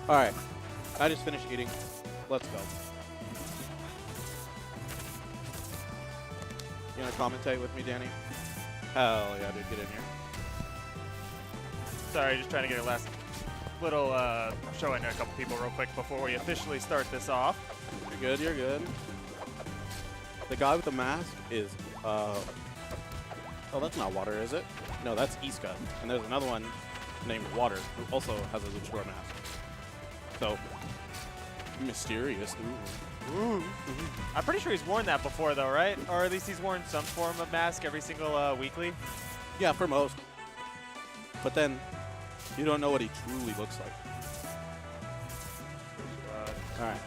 All right. I just finished eating. Let's go. You want to commentate with me, Danny? Hell yeah, dude. Get in here. Sorry, just trying to get a last little showing to a couple people real quick before we officially start this off. You're good. You're good. The guy with the mask is, oh, that's not Water, is it? No, that's Eeska. And there's another one named Water who also has a Luchador mask. So, mysterious. Ooh. I'm pretty sure he's worn that before, though, right? Or at least he's worn some form of mask every single weekly. Yeah, for most. But then, you don't know what he truly looks like. All right.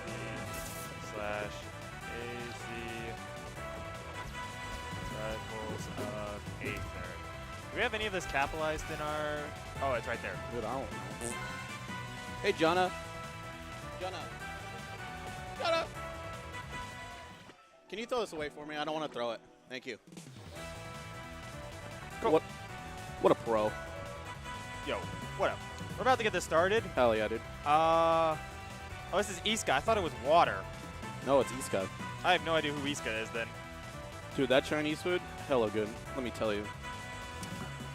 /AZ Rivals of Aether. Do we have any of this capitalized in our... Oh, it's right there. Dude, I don't know. Hey, Jonna. Jonna. Can you throw this away for me? I don't want to throw it. Thank you. Cool. What a pro. Yo, what up? We're about to get this started. Hell yeah, dude. Oh, this is Eeska. I thought it was Water. No, it's Eeska. I have no idea who Eeska is then. Dude, that Chinese food, hella good. Let me tell you.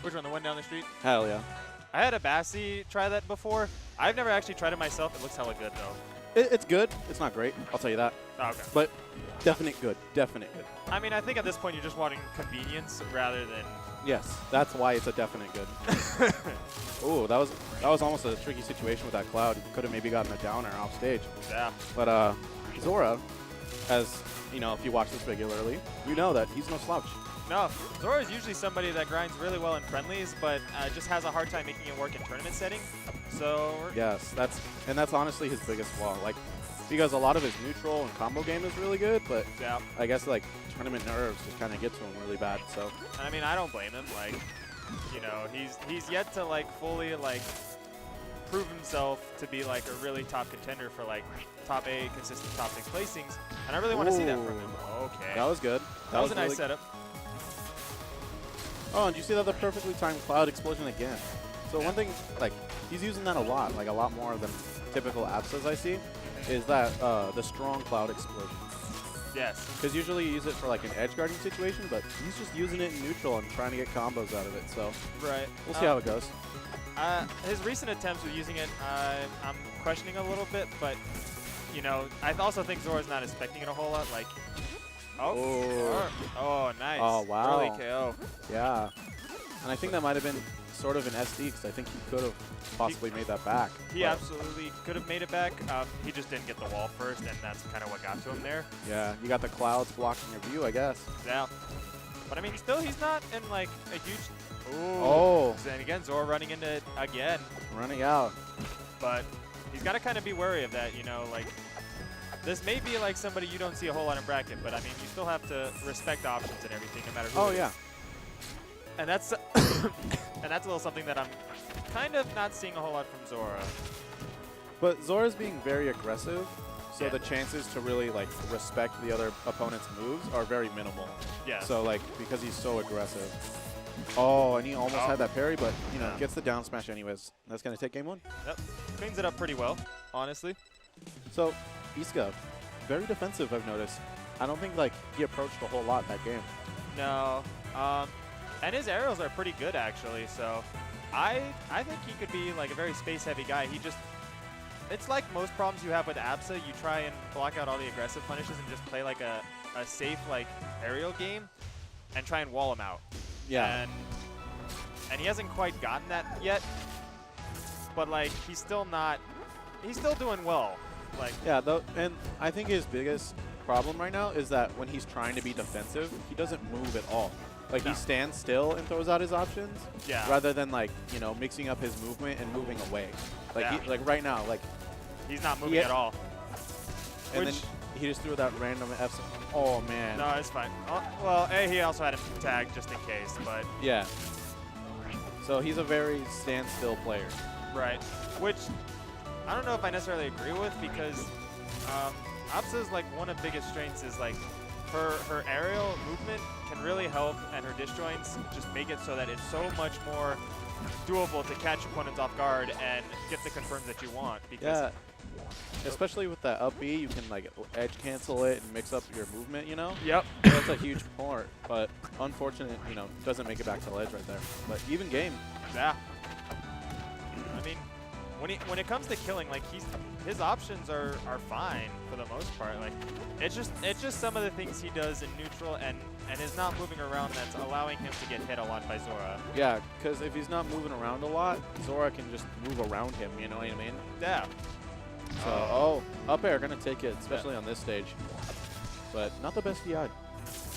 Which one? The one down the street? Hell yeah. I had a Bassi try that before. I've never actually tried it myself. It looks hella good, though. It's good. It's not great. I'll tell you that. Oh, okay. But definite good. Definite good. I mean, I think at this point you're just wanting convenience rather than... Yes, that's why it's a definite good. Ooh, that was almost a tricky situation with that cloud. Could have maybe gotten a downer off stage. Yeah. But Zora, as you know, if you watch this regularly, you know that he's no slouch. No, Zora is usually somebody that grinds really well in friendlies, but just has a hard time making it work in tournament setting. So yes, that's honestly his biggest flaw. Like, because a lot of his neutral and combo game is really good, but yeah, I guess like tournament nerves just kind of get to him really bad. So I mean, I don't blame him. Like, you know, he's yet to like fully like prove himself to be like a really top contender for like top 8 consistent top 6 placings, and I really want to see that from him. Okay, that was good. That was a nice really setup. Oh, and you see that the perfectly timed cloud explosion again. So one thing, like, he's using that a lot more than typical Absas I see, is that the strong cloud explosion. Yes. Because usually you use it for like an edge guarding situation, but he's just using it in neutral and trying to get combos out of it. So right. We'll see how it goes. His recent attempts with using it, I'm questioning a little bit, but you know, I also think Zora's not expecting it a whole lot. Like, oh, nice. Oh, wow. Early KO. Yeah. And I think that might have been sort of an SD because I think he could have possibly made that back. He absolutely could have made it back. He just didn't get the wall first, and that's kind of what got to him there. Yeah, you got the clouds blocking your view, I guess. Yeah. But I mean, still, he's not in like a huge... Ooh. Oh. And again, Zora running into it again. Running out. But he's got to kind of be wary of that, you know, like... This may be like somebody you don't see a whole lot in bracket, but I mean, you still have to respect options and everything, no matter who it is. And that's and that's a little something that I'm kind of not seeing a whole lot from Zora. But Zora's being very aggressive, so the chances to really like respect the other opponent's moves are very minimal. Yeah. So like because he's so aggressive. Oh, and he almost had that parry, but you know, gets the down smash anyways. That's gonna take game 1. Yep. Cleans it up pretty well, honestly. So Eeska, very defensive, I've noticed. I don't think like he approached a whole lot that game. No. And his aerials are pretty good, actually. So I think he could be like a very space-heavy guy. He just, it's like most problems you have with Absa. You try and block out all the aggressive punishes and just play like a safe like aerial game and try and wall him out. Yeah. And he hasn't quite gotten that yet. But like he's still doing well. Like yeah, though, and I think his biggest problem right now is that when he's trying to be defensive, he doesn't move at all. Like he stands still and throws out his options, rather than like, you know, mixing up his movement and moving away. Like like right now, like he's not moving at all. And then he just threw that random F. Oh man. No, it's fine. Oh, well, he also had him tagged just in case, but yeah. So he's a very standstill player. Right. Which I don't know if I necessarily agree with, because Absa's like one of the biggest strengths is like her aerial movement can really help, and her disjoints just make it so that it's so much more doable to catch opponents off guard and get the confirms that you want. Because Yeah. Especially with that up B, you can like edge cancel it and mix up your movement, you know? Yep. That's a huge part, but unfortunate, you know, doesn't make it back to ledge right there. But even game. Yeah. I mean, when it comes to killing, like his options are fine for the most part. Like it's just some of the things he does in neutral and is not moving around that's allowing him to get hit a lot by Zora. Yeah, because if he's not moving around a lot, Zora can just move around him, you know what I mean? Yeah. So, up air gonna take it, especially on this stage. But not the best DI.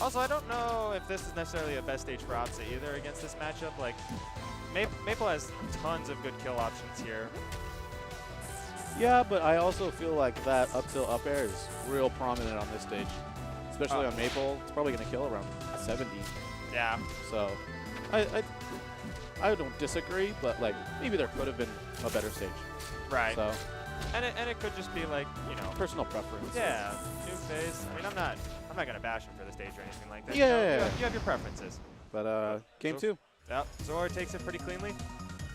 Also, I don't know if this is necessarily a best stage for Absa either against this matchup. Like, Maypul has tons of good kill options here. Yeah, but I also feel like that up tilt up air is real prominent on this stage. Especially on Maypul, it's probably gonna kill around 70. Yeah. So, I don't disagree, but like maybe there could have been a better stage. Right. So, and it could just be like, you know, personal preference. Yeah, new phase. I mean, I'm not gonna bash him for the stage or anything like that. Yeah. You have your preferences. But game 2. Yep. Zora takes it pretty cleanly.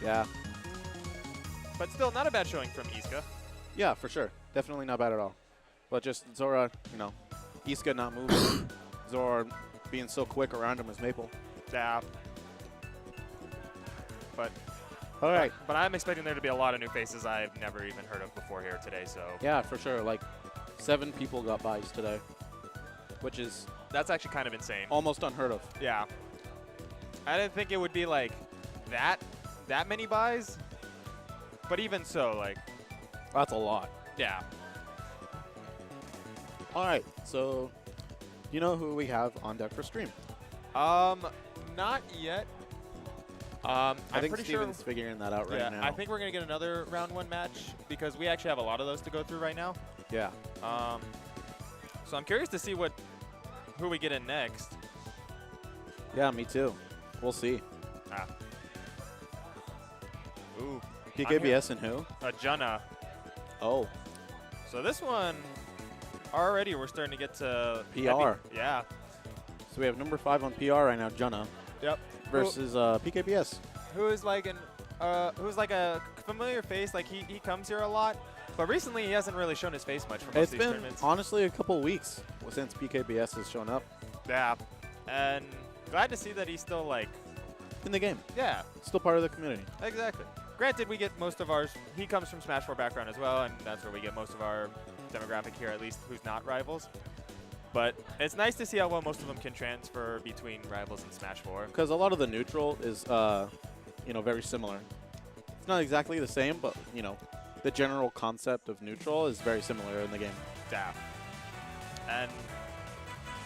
Yeah. But still, not a bad showing from Eeska. Yeah, for sure. Definitely not bad at all. But just Zora, you know, Eeska not moving. Zora being so quick around him as Maypul. Yeah. But all right. But I'm expecting there to be a lot of new faces I've never even heard of before here today. So yeah, for sure. Like 7 people got buys today, which is that's actually kind of insane. Almost unheard of. Yeah. I didn't think it would be like that many buys. But even so, like that's a lot. Yeah. All right. So, you know who we have on deck for stream? Not yet. I think pretty Steven's sure figuring that out right now. I think we're gonna get another round 1 match because we actually have a lot of those to go through right now. Yeah. So I'm curious to see who we get in next. Yeah, me too. We'll see. Ah. Ooh. PKBS and who? Junna. Oh. So this one, already we're starting to get to PR. Yeah. So we have number 5 on PR right now, Junna. Yep. Versus PKBS. Who is like a familiar face. Like he comes here a lot, but recently he hasn't really shown his face much for most of these tournaments. It's been honestly a couple weeks since PKBS has shown up. Yeah. And glad to see that he's still like in the game. Yeah. Still part of the community. Exactly. Granted, we get most of ours. He comes from Smash 4 background as well, and that's where we get most of our demographic here, at least who's not rivals. But it's nice to see how well most of them can transfer between rivals and Smash 4. Because a lot of the neutral is, you know, very similar. It's not exactly the same, but, you know, the general concept of neutral is very similar in the game. Yeah. And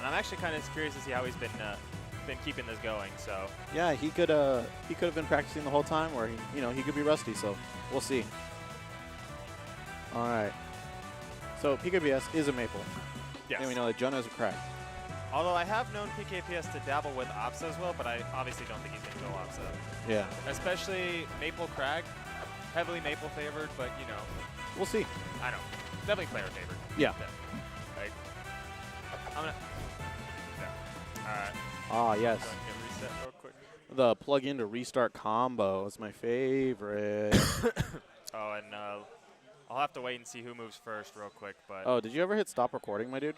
I'm actually kind of curious to see how he's been keeping this going. So yeah, he could have been practicing the whole time, or he could be rusty. So we'll see. All right. So PKBS is a Maypul. Yes. And we know that Junna is a crack. Although I have known PKPS to dabble with Absa as well, but I obviously don't think he's going to go Absa. Yeah. Especially Maypul Crag. Heavily Maypul favored, but, you know. We'll see. I know. Definitely player favored. Yeah. Like, I'm going to... Yeah. All right. Ah, yes. Reset real quick. The plug-in to restart combo is my favorite. Oh, and I'll have to wait and see who moves first real quick. But oh, did you ever hit stop recording, my dude?